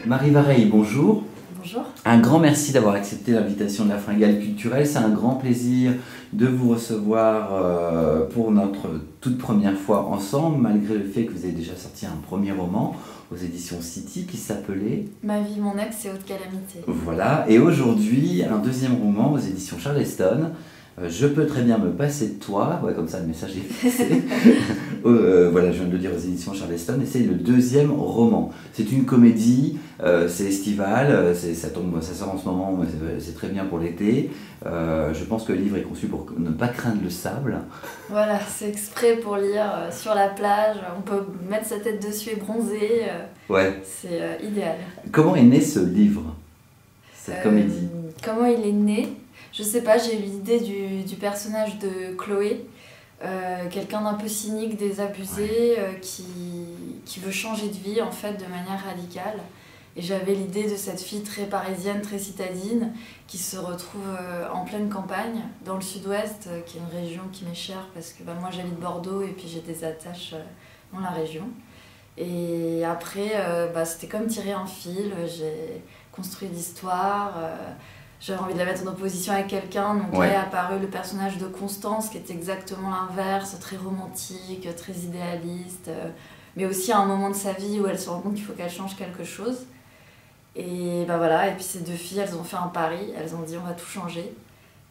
Marie Vareille, bonjour. Bonjour. Un grand merci d'avoir accepté l'invitation de la Fringale culturelle. C'est un grand plaisir de vous recevoir pour notre toute première fois ensemble, malgré le fait que vous avez déjà sorti un premier roman aux éditions City qui s'appelait Ma vie, mon ex et haute calamité. Voilà, et aujourd'hui un deuxième roman aux éditions Charleston. Je peux très bien me passer de toi, ouais, comme ça le message est passé. Voilà, je viens de le dire aux éditions Charleston, et c'est le deuxième roman. C'est une comédie, c'est estival, ça sort en ce moment, c'est très bien pour l'été. Je pense que le livre est conçu pour ne pas craindre le sable. Voilà, c'est exprès pour lire sur la plage, on peut mettre sa tête dessus et bronzer, Ouais. c'est idéal. Comment est né ce livre, cette comédie? Comment il est né? Je sais pas, j'ai eu l'idée du personnage de Chloé, quelqu'un d'un peu cynique, désabusé, qui veut changer de vie en fait de manière radicale. Et j'avais l'idée de cette fille très parisienne, très citadine, qui se retrouve en pleine campagne, dans le sud-ouest, qui est une région qui m'est chère parce que moi j'habite Bordeaux et puis j'ai des attaches dans la région. Et après, c'était comme tirer un fil, j'ai construit l'histoire. J'avais envie de la mettre en opposition avec quelqu'un, donc là est apparu le personnage de Constance qui est exactement l'inverse, très romantique, très idéaliste, mais aussi à un moment de sa vie où elle se rend compte qu'il faut qu'elle change quelque chose. Et voilà, et puis ces deux filles, elles ont fait un pari, elles ont dit on va tout changer,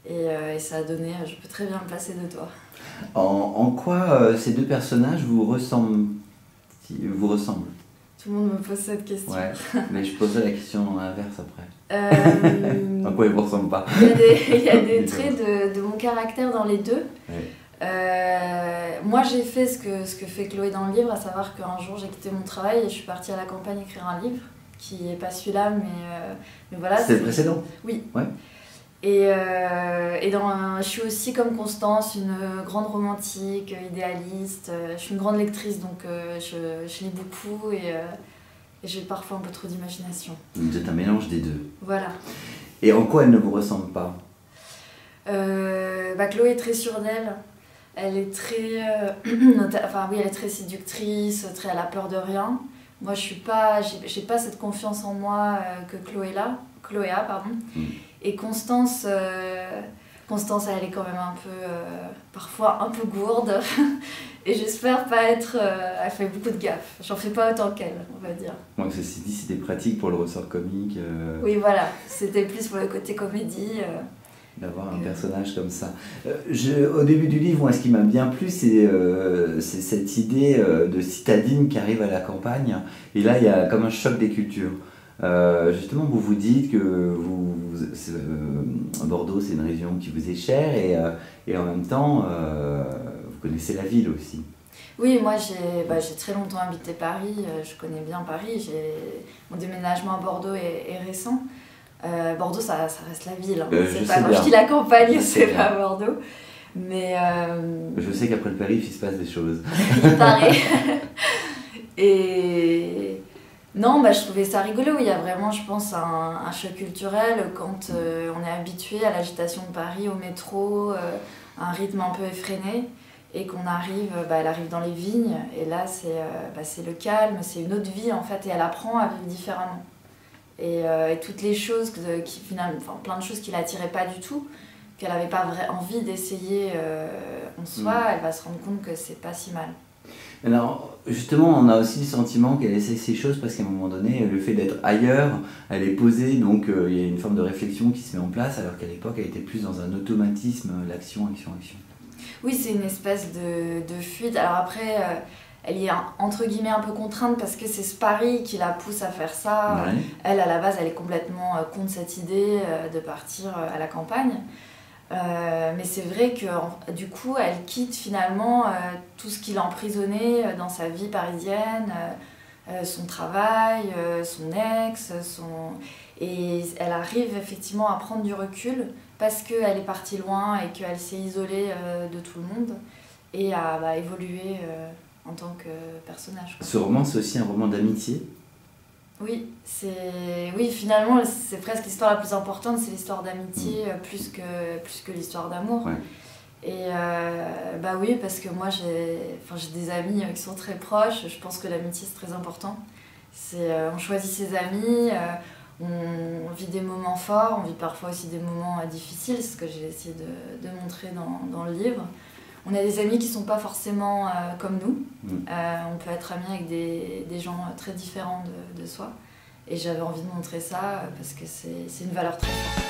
et ça a donné je peux très bien me passer de toi. En quoi ces deux personnages vous ressemblent? Tout le monde me pose cette question. Ouais, mais je poserai la question inverse après. En quoi ils ne vous ressemblent pas? Il y a des traits de mon caractère dans les deux. Ouais. Moi j'ai fait ce que fait Chloé dans le livre, à savoir qu'un jour j'ai quitté mon travail et je suis partie à la campagne écrire un livre, qui n'est pas celui-là, mais voilà. C'était le précédent? Oui. Ouais. Et je suis aussi comme Constance, une grande romantique, idéaliste. Je suis une grande lectrice, donc je lis beaucoup et j'ai parfois un peu trop d'imagination. Vous êtes un mélange des deux. Voilà. Et en quoi elle ne vous ressemble pas? Chloé est très sûre d'elle. Elle est très, elle est très séductrice, elle a peur de rien. Moi, j'ai pas cette confiance en moi que Chloé a, pardon. Et Constance, elle est quand même un peu, parfois un peu gourde. Et j'espère pas être... elle fait beaucoup de gaffes. J'en fais pas autant qu'elle, on va dire. Donc ceci dit, c'était pratique pour le ressort comique. Oui, voilà. C'était plus pour le côté comédie. D'avoir un personnage comme ça. Au début du livre, moi, ce qui m'a bien plu, c'est cette idée de citadine qui arrive à la campagne. Et là, il y a comme un choc des cultures. Justement, vous vous dites que Bordeaux, c'est une région qui vous est chère et en même temps, vous connaissez la ville aussi. Oui, moi j'ai très longtemps habité Paris, je connais bien Paris. Mon déménagement à Bordeaux est récent. Bordeaux, ça reste la ville. Hein. Quand je dis la campagne, c'est pas Bordeaux. Mais je sais qu'après le périph', il se passe des choses. Il paraît. Et non, je trouvais ça rigolo. Il y a vraiment, je pense, un choc culturel quand on est habitué à l'agitation de Paris, au métro, un rythme un peu effréné. Et qu'on arrive, elle arrive dans les vignes. Et là, c'est le calme, c'est une autre vie en fait. Et elle apprend à vivre différemment. Et toutes les choses plein de choses qui l'attiraient pas du tout, qu'elle n'avait pas envie d'essayer en soi, elle va se rendre compte que c'est pas si mal. Alors justement, on a aussi le sentiment qu'elle essaie ces choses parce qu'à un moment donné, le fait d'être ailleurs, elle est posée, donc il y a une forme de réflexion qui se met en place, alors qu'à l'époque, elle était plus dans un automatisme, l'action, action, action. Oui, c'est une espèce de fuite. Alors après... elle y est entre guillemets un peu contrainte parce que c'est ce pari qui la pousse à faire ça. Ouais. Elle, à la base, elle est complètement contre cette idée de partir à la campagne. Mais c'est vrai que du coup, elle quitte finalement tout ce qui l'a emprisonnée dans sa vie parisienne, son travail, son ex, et elle arrive effectivement à prendre du recul parce qu'elle est partie loin et qu'elle s'est isolée de tout le monde et à évoluer en tant que personnage. Ce roman, c'est aussi un roman d'amitié? Oui, finalement, c'est presque l'histoire la plus importante, c'est l'histoire d'amitié plus que l'histoire d'amour. Ouais. Et oui, parce que moi, j'ai des amis qui sont très proches, je pense que l'amitié, c'est très important. On choisit ses amis, on vit des moments forts, on vit parfois aussi des moments difficiles, c'est ce que j'ai essayé de montrer dans le livre. On a des amis qui ne sont pas forcément comme nous. On peut être amis avec des gens très différents de soi. Et j'avais envie de montrer ça parce que c'est une valeur très forte.